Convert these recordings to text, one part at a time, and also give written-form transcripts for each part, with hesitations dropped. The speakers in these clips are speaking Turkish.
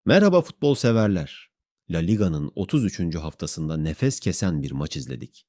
Merhaba futbol severler. La Liga'nın 33. haftasında nefes kesen bir maç izledik.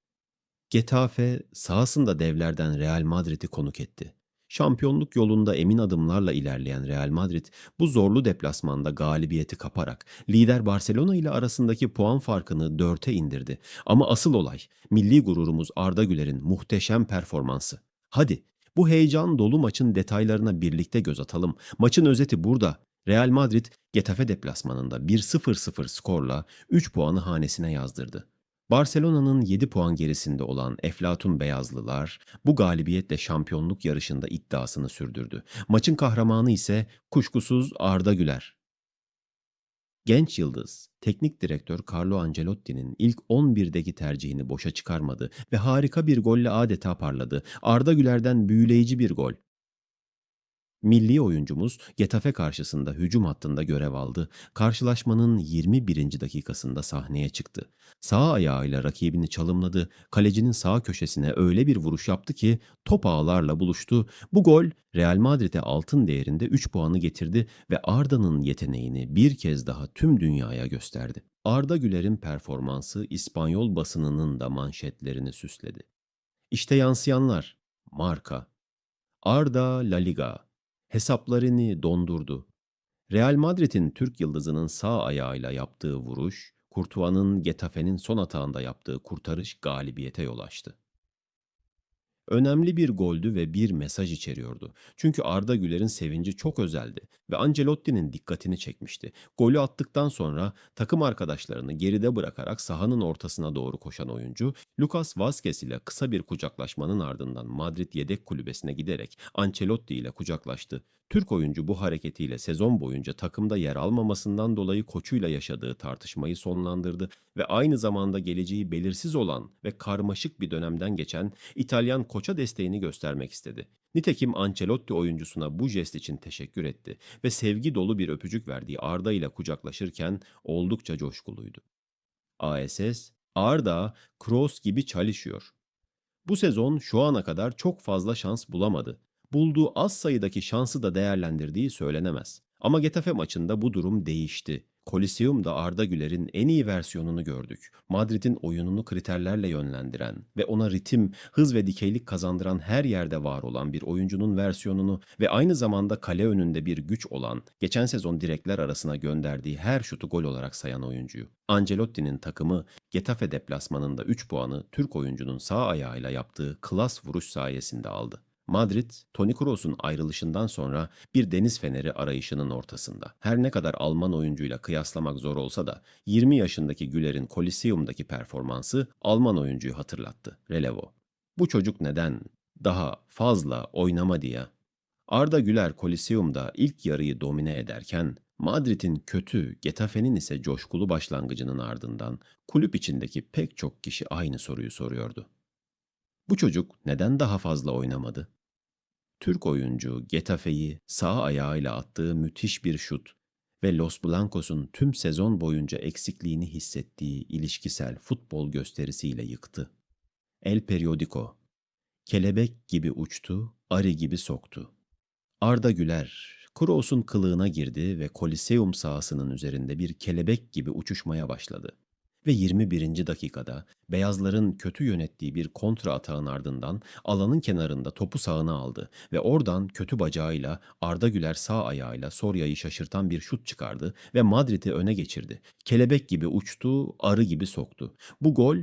Getafe sahasında devlerden Real Madrid'i konuk etti. Şampiyonluk yolunda emin adımlarla ilerleyen Real Madrid bu zorlu deplasmanda galibiyeti kaparak lider Barcelona ile arasındaki puan farkını 4'e indirdi. Ama asıl olay milli gururumuz Arda Güler'in muhteşem performansı. Hadi bu heyecan dolu maçın detaylarına birlikte göz atalım. Maçın özeti burada. Real Madrid Getafe deplasmanında 1-0 skorla 3 puanı hanesine yazdırdı. Barcelona'nın 7 puan gerisinde olan Eflatun Beyazlılar bu galibiyetle şampiyonluk yarışında iddiasını sürdürdü. Maçın kahramanı ise kuşkusuz Arda Güler. Genç yıldız, teknik direktör Carlo Ancelotti'nin ilk 11'deki tercihini boşa çıkarmadı ve harika bir golle adeta parladı. Arda Güler'den büyüleyici bir gol. Milli oyuncumuz Getafe karşısında hücum hattında görev aldı. Karşılaşmanın 21. dakikasında sahneye çıktı. Sağ ayağıyla rakibini çalımladı. Kalecinin sağ köşesine öyle bir vuruş yaptı ki top ağlarla buluştu. Bu gol Real Madrid'e altın değerinde 3 puanı getirdi ve Arda'nın yeteneğini bir kez daha tüm dünyaya gösterdi. Arda Güler'in performansı İspanyol basınının da manşetlerini süsledi. İşte yansıyanlar. Marka. Arda La Liga hesaplarını dondurdu. Real Madrid'in Türk yıldızının sağ ayağıyla yaptığı vuruş, Courtois'ın Getafe'nin son atağında yaptığı kurtarış galibiyete yol açtı. Önemli bir goldü ve bir mesaj içeriyordu. Çünkü Arda Güler'in sevinci çok özeldi ve Ancelotti'nin dikkatini çekmişti. Golü attıktan sonra takım arkadaşlarını geride bırakarak sahanın ortasına doğru koşan oyuncu, Lucas Vazquez ile kısa bir kucaklaşmanın ardından Madrid yedek kulübesine giderek Ancelotti ile kucaklaştı. Türk oyuncu bu hareketiyle sezon boyunca takımda yer almamasından dolayı koçuyla yaşadığı tartışmayı sonlandırdı ve aynı zamanda geleceği belirsiz olan ve karmaşık bir dönemden geçen İtalyan koça desteğini göstermek istedi. Nitekim Ancelotti oyuncusuna bu jest için teşekkür etti ve sevgi dolu bir öpücük verdiği Arda ile kucaklaşırken oldukça coşkuluydu. ASS, Arda, Kroos gibi çalışıyor. Bu sezon şu ana kadar çok fazla şans bulamadı. Bulduğu az sayıdaki şansı da değerlendirdiği söylenemez. Ama Getafe maçında bu durum değişti. Koliseum'da Arda Güler'in en iyi versiyonunu gördük. Madrid'in oyununu kriterlerle yönlendiren ve ona ritim, hız ve dikeylik kazandıran her yerde var olan bir oyuncunun versiyonunu ve aynı zamanda kale önünde bir güç olan, geçen sezon direkler arasına gönderdiği her şutu gol olarak sayan oyuncuyu. Ancelotti'nin takımı Getafe deplasmanında 3 puanı Türk oyuncunun sağ ayağıyla yaptığı klas vuruş sayesinde aldı. Madrid, Toni Kroos'un ayrılışından sonra bir deniz feneri arayışının ortasında. Her ne kadar Alman oyuncuyla kıyaslamak zor olsa da 20 yaşındaki Güler'in Koliseum'daki performansı Alman oyuncuyu hatırlattı. Relevo. Bu çocuk neden daha fazla oynama diye. Arda Güler Koliseum'da ilk yarıyı domine ederken Madrid'in kötü, Getafe'nin ise coşkulu başlangıcının ardından kulüp içindeki pek çok kişi aynı soruyu soruyordu. Bu çocuk neden daha fazla oynamadı? Türk oyuncu Getafe'yi sağ ayağıyla attığı müthiş bir şut ve Los Blancos'un tüm sezon boyunca eksikliğini hissettiği ilişkisel futbol gösterisiyle yıktı. El Periodico, kelebek gibi uçtu, arı gibi soktu. Arda Güler, Kroos'un kılığına girdi ve Koliseum sahasının üzerinde bir kelebek gibi uçuşmaya başladı. Ve 21. dakikada beyazların kötü yönettiği bir kontra atağın ardından alanın kenarında topu sağına aldı ve oradan kötü bacağıyla Arda Güler sağ ayağıyla Soria'yı şaşırtan bir şut çıkardı ve Madrid'i öne geçirdi. Kelebek gibi uçtu, arı gibi soktu. Bu gol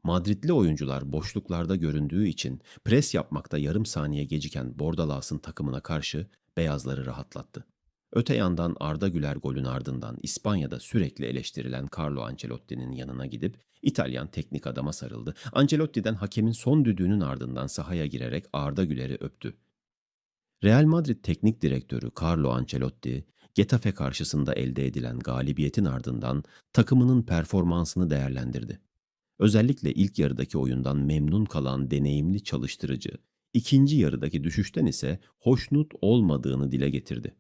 Madridli oyuncular boşluklarda göründüğü için pres yapmakta yarım saniye geciken Bordalas'ın takımına karşı beyazları rahatlattı. Öte yandan Arda Güler golün ardından İspanya'da sürekli eleştirilen Carlo Ancelotti'nin yanına gidip İtalyan teknik adama sarıldı. Ancelotti'den hakemin son düdüğünün ardından sahaya girerek Arda Güler'i öptü. Real Madrid teknik direktörü Carlo Ancelotti, Getafe karşısında elde edilen galibiyetin ardından takımının performansını değerlendirdi. Özellikle ilk yarıdaki oyundan memnun kalan deneyimli çalıştırıcı, ikinci yarıdaki düşüşten ise hoşnut olmadığını dile getirdi.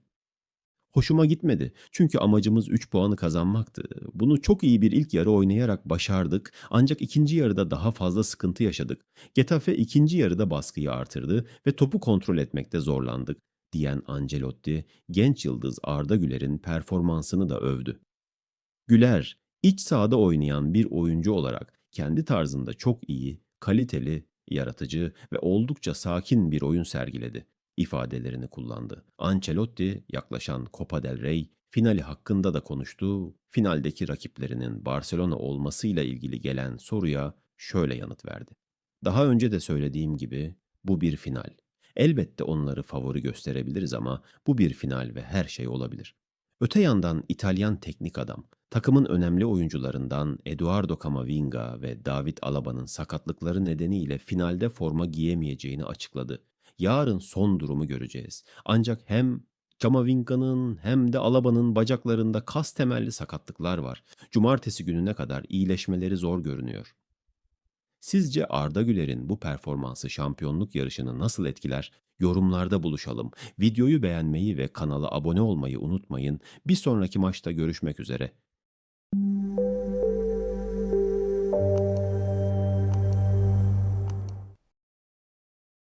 Hoşuma gitmedi çünkü amacımız 3 puanı kazanmaktı. Bunu çok iyi bir ilk yarı oynayarak başardık ancak ikinci yarıda daha fazla sıkıntı yaşadık. Getafe ikinci yarıda baskıyı artırdı ve topu kontrol etmekte zorlandık. diyen Ancelotti, genç yıldız Arda Güler'in performansını da övdü. Güler, iç sahada oynayan bir oyuncu olarak kendi tarzında çok iyi, kaliteli, yaratıcı ve oldukça sakin bir oyun sergiledi ifadelerini kullandı. Ancelotti yaklaşan Copa del Rey finali hakkında da konuştu. Finaldeki rakiplerinin Barcelona olmasıyla ilgili gelen soruya şöyle yanıt verdi. Daha önce de söylediğim gibi bu bir final. Elbette onları favori gösterebiliriz ama bu bir final ve her şey olabilir. Öte yandan İtalyan teknik adam, takımın önemli oyuncularından Eduardo Camavinga ve David Alaba'nın sakatlıkları nedeniyle finalde forma giyemeyeceğini açıkladı. Yarın son durumu göreceğiz. Ancak hem Camavinga'nın hem de Alaba'nın bacaklarında kas temelli sakatlıklar var. Cumartesi gününe kadar iyileşmeleri zor görünüyor. Sizce Arda Güler'in bu performansı şampiyonluk yarışını nasıl etkiler? Yorumlarda buluşalım. Videoyu beğenmeyi ve kanala abone olmayı unutmayın. Bir sonraki maçta görüşmek üzere.